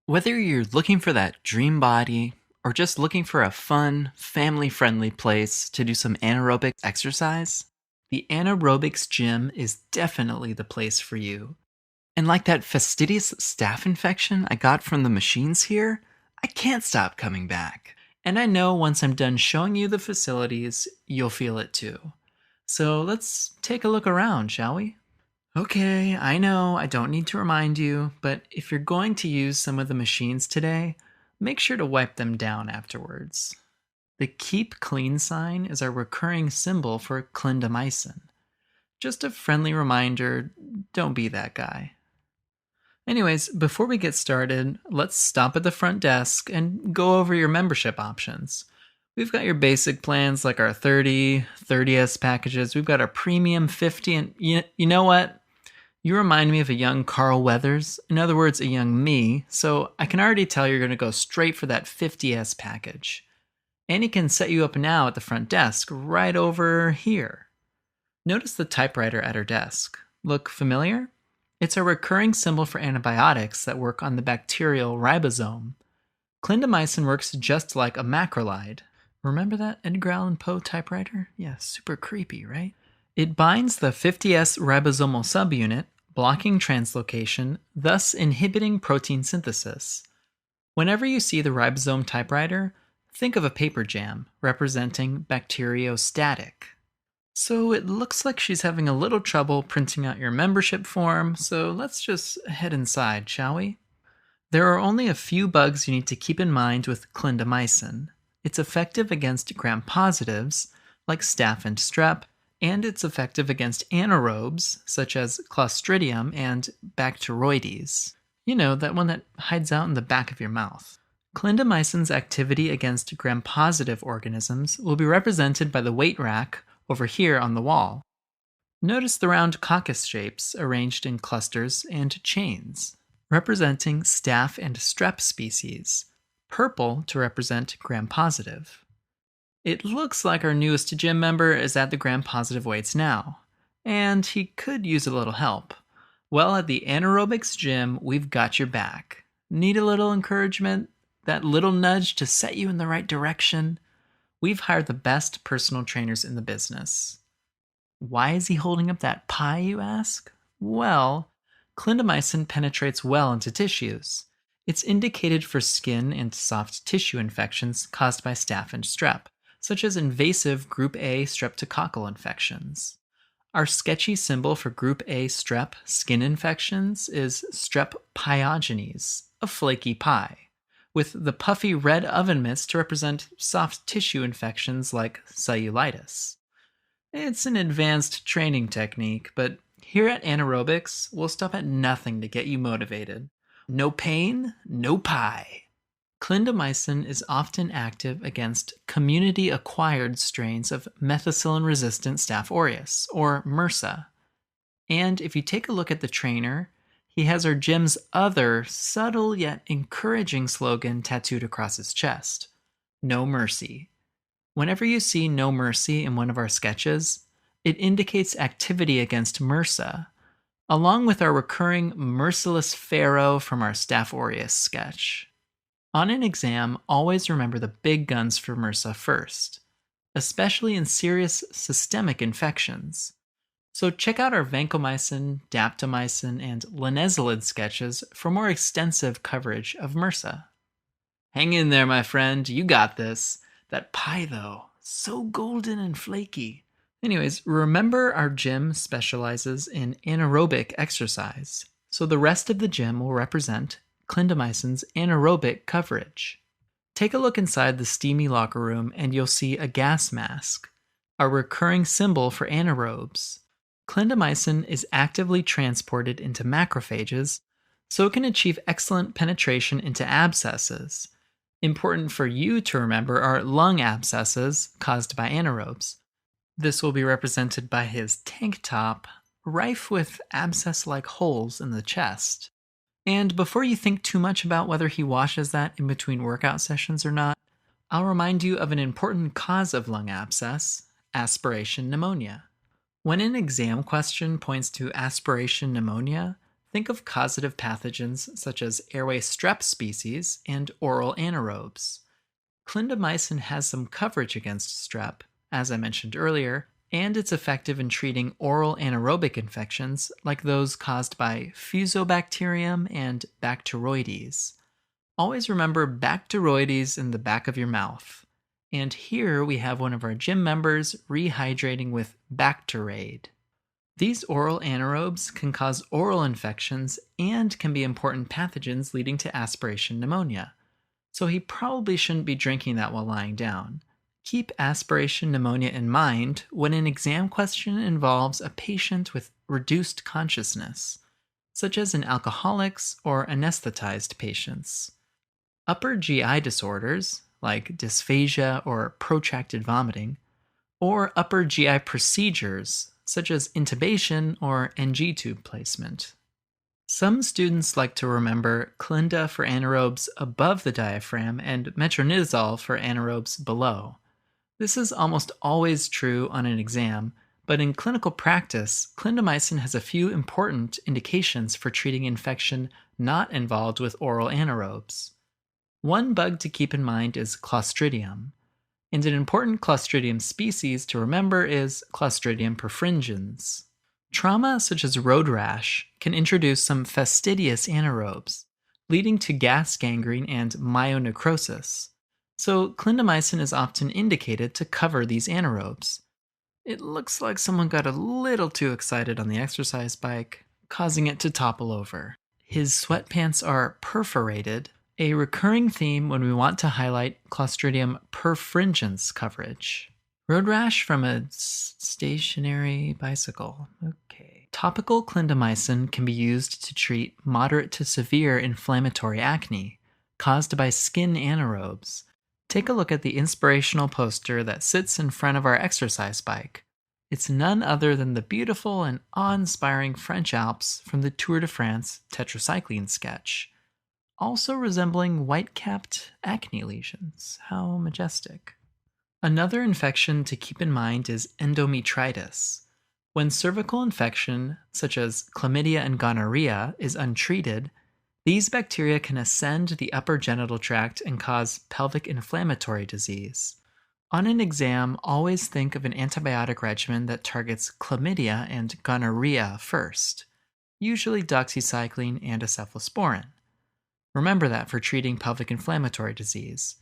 Whether you're looking for that dream body or just looking for a fun, family-friendly place to do some anaerobic exercise, the aerobics gym is definitely the place for you. And like that fastidious staph infection I got from the machines here, I can't stop coming back. And I know once I'm done showing you the facilities, you'll feel it too. So let's take a look around, shall we? Okay, I know I don't need to remind you, but if you're going to use some of the machines today, make sure to wipe them down afterwards. The Keep Clean sign is our recurring symbol for clindamycin. Just a friendly reminder, don't be that guy. Anyways, before we get started, let's stop at the front desk and go over your membership options. We've got your basic plans like our 30S packages. We've got our premium 50, and you know what? You remind me of a young Carl Weathers, in other words, a young me, so I can already tell you're going to go straight for that 50S package. And he can set you up now at the front desk, right over here. Notice the typewriter at her desk. Look familiar? It's a recurring symbol for antibiotics that work on the bacterial ribosome. Clindamycin works just like a macrolide. Remember that Edgar Allan Poe typewriter? Yeah, super creepy, right? It binds the 50S ribosomal subunit, blocking translocation, thus inhibiting protein synthesis. Whenever you see the ribosome typewriter, think of a paper jam representing bacteriostatic. So it looks like she's having a little trouble printing out your membership form, so let's just head inside, shall we? There are only a few bugs you need to keep in mind with clindamycin. It's effective against gram-positives, like staph and strep, and it's effective against anaerobes, such as Clostridium and Bacteroides. You know, that one that hides out in the back of your mouth. Clindamycin's activity against gram-positive organisms will be represented by the weight rack over here on the wall. Notice the round coccus shapes arranged in clusters and chains, representing staph and strep species, purple to represent gram-positive. It looks like our newest gym member is at the gram-positive weights now, and he could use a little help. Well, at the anaerobics gym, we've got your back. Need a little encouragement? That little nudge to set you in the right direction? We've hired the best personal trainers in the business. Why is he holding up that pie, you ask? Well, clindamycin penetrates well into tissues. It's indicated for skin and soft tissue infections caused by staph and strep, such as invasive Group A streptococcal infections. Our sketchy symbol for Group A strep skin infections is strep pyogenes, a flaky pie, with the puffy red oven mitts to represent soft tissue infections like cellulitis. It's an advanced training technique, but here at Anaerobics, we'll stop at nothing to get you motivated. No pain, no pie. Clindamycin is often active against community-acquired strains of methicillin-resistant Staph aureus, or MRSA. And if you take a look at the trainer, he has our gym's other, subtle yet encouraging slogan tattooed across his chest: No Mercy. Whenever you see No Mercy in one of our sketches, it indicates activity against MRSA, along with our recurring merciless pharaoh from our Staph aureus sketch. On an exam, always remember the big guns for MRSA first, especially in serious systemic infections. So check out our vancomycin, daptomycin, and linezolid sketches for more extensive coverage of MRSA. Hang in there, my friend, you got this. That pie, though, so golden and flaky. Anyways, remember our gym specializes in anaerobic exercise, so the rest of the gym will represent clindamycin's anaerobic coverage. Take a look inside the steamy locker room and you'll see a gas mask, a recurring symbol for anaerobes. Clindamycin is actively transported into macrophages, so it can achieve excellent penetration into abscesses. Important for you to remember are lung abscesses caused by anaerobes. This will be represented by his tank top, rife with abscess-like holes in the chest. And before you think too much about whether he washes that in between workout sessions or not, I'll remind you of an important cause of lung abscess: aspiration pneumonia. When an exam question points to aspiration pneumonia, Think of causative pathogens such as airway strep species and oral anaerobes. Clindamycin has some coverage against strep, as I mentioned earlier, and it's effective in treating oral anaerobic infections like those caused by Fusobacterium and Bacteroides. Always remember Bacteroides in the back of your mouth. And here we have one of our gym members rehydrating with Bacterade. These oral anaerobes can cause oral infections and can be important pathogens leading to aspiration pneumonia. So he probably shouldn't be drinking that while lying down. Keep aspiration pneumonia in mind when an exam question involves a patient with reduced consciousness, such as in alcoholics or anesthetized patients. Upper GI disorders, like dysphagia or protracted vomiting, or upper GI procedures, such as intubation or NG tube placement. Some students like to remember Clinda for anaerobes above the diaphragm and metronidazole for anaerobes below. This is almost always true on an exam, but in clinical practice, clindamycin has a few important indications for treating infection not involved with oral anaerobes. One bug to keep in mind is Clostridium, and an important Clostridium species to remember is Clostridium perfringens. Trauma such as road rash can introduce some fastidious anaerobes, leading to gas gangrene and myonecrosis. So clindamycin is often indicated to cover these anaerobes. It looks like someone got a little too excited on the exercise bike, causing it to topple over. His sweatpants are perforated, a recurring theme when we want to highlight Clostridium perfringens coverage. Road rash from a stationary bicycle. Okay. Topical clindamycin can be used to treat moderate to severe inflammatory acne caused by skin anaerobes. Take a look at the inspirational poster that sits in front of our exercise bike. It's none other than the beautiful and awe-inspiring French Alps from the Tour de France tetracycline sketch, also resembling white-capped acne lesions. How majestic. Another infection to keep in mind is endometritis. When cervical infection, such as chlamydia and gonorrhea, is untreated, these bacteria can ascend the upper genital tract and cause pelvic inflammatory disease. On an exam, always think of an antibiotic regimen that targets chlamydia and gonorrhea first, usually doxycycline and cephalosporin. Remember that for treating pelvic inflammatory disease.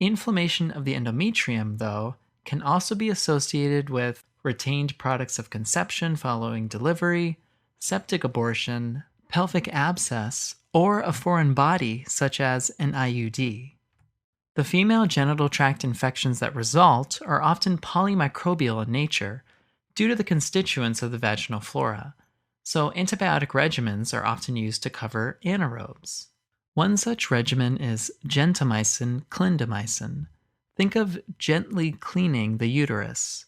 Inflammation of the endometrium, though, can also be associated with retained products of conception following delivery, septic abortion, pelvic abscess, or a foreign body such as an IUD. The female genital tract infections that result are often polymicrobial in nature due to the constituents of the vaginal flora, so antibiotic regimens are often used to cover anaerobes. One such regimen is gentamicin clindamycin. Think of gently cleaning the uterus.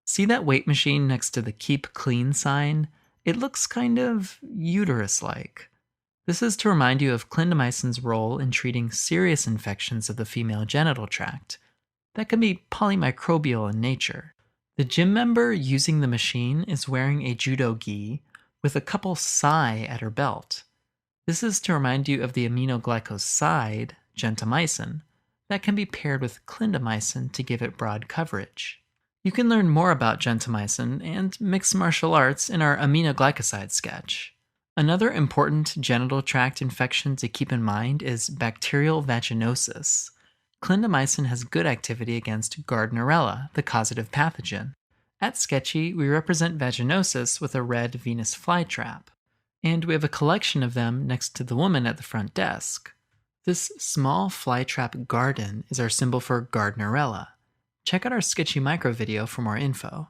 See that weight machine next to the Keep Clean sign? It looks kind of uterus-like. This is to remind you of clindamycin's role in treating serious infections of the female genital tract that can be polymicrobial in nature. The gym member using the machine is wearing a judo gi with a couple sai at her belt. This is to remind you of the aminoglycoside, gentamicin, that can be paired with clindamycin to give it broad coverage. You can learn more about gentamicin and mixed martial arts in our aminoglycoside sketch. Another important genital tract infection to keep in mind is bacterial vaginosis. Clindamycin has good activity against Gardnerella, the causative pathogen. At Sketchy, we represent vaginosis with a red Venus flytrap, and we have a collection of them next to the woman at the front desk. This small flytrap garden is our symbol for Gardnerella. Check out our Sketchy micro video for more info.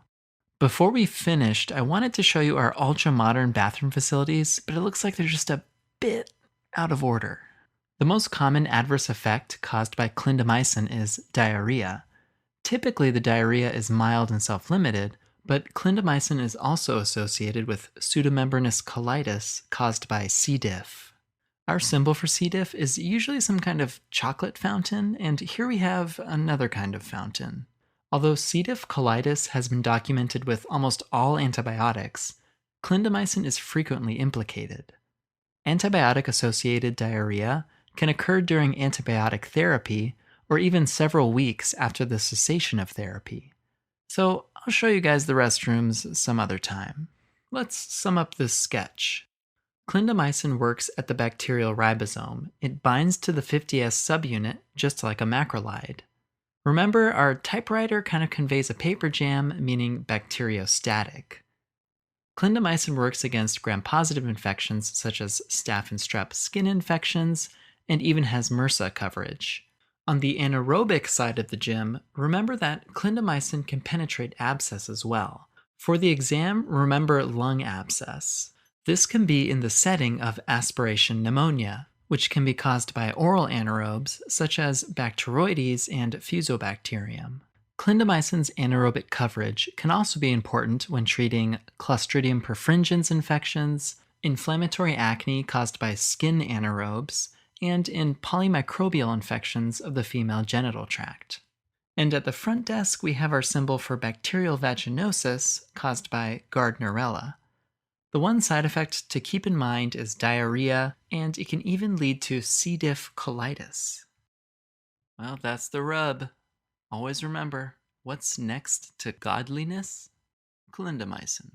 Before we finished, I wanted to show you our ultra-modern bathroom facilities, but it looks like they're just a bit out of order. The most common adverse effect caused by clindamycin is diarrhea. Typically, the diarrhea is mild and self-limited, but clindamycin is also associated with pseudomembranous colitis caused by C. diff. Our symbol for C. diff is usually some kind of chocolate fountain, and here we have another kind of fountain. Although C. diff colitis has been documented with almost all antibiotics, clindamycin is frequently implicated. Antibiotic-associated diarrhea can occur during antibiotic therapy or even several weeks after the cessation of therapy. So I'll show you guys the restrooms some other time. Let's sum up this sketch. Clindamycin works at the bacterial ribosome. It binds to the 50S subunit just like a macrolide. Remember, our typewriter kind of conveys a paper jam, meaning bacteriostatic. Clindamycin works against gram-positive infections such as staph and strep skin infections, and even has MRSA coverage. On the anaerobic side of the gym, remember that clindamycin can penetrate abscess as well. For the exam, remember lung abscess. This can be in the setting of aspiration pneumonia, which can be caused by oral anaerobes such as Bacteroides and Fusobacterium. Clindamycin's anaerobic coverage can also be important when treating Clostridium perfringens infections, inflammatory acne caused by skin anaerobes, and in polymicrobial infections of the female genital tract. And at the front desk, we have our symbol for bacterial vaginosis caused by Gardnerella. The one side effect to keep in mind is diarrhea, and it can even lead to C. diff colitis. Well, that's the rub. Always remember, what's next to godliness? Clindamycin.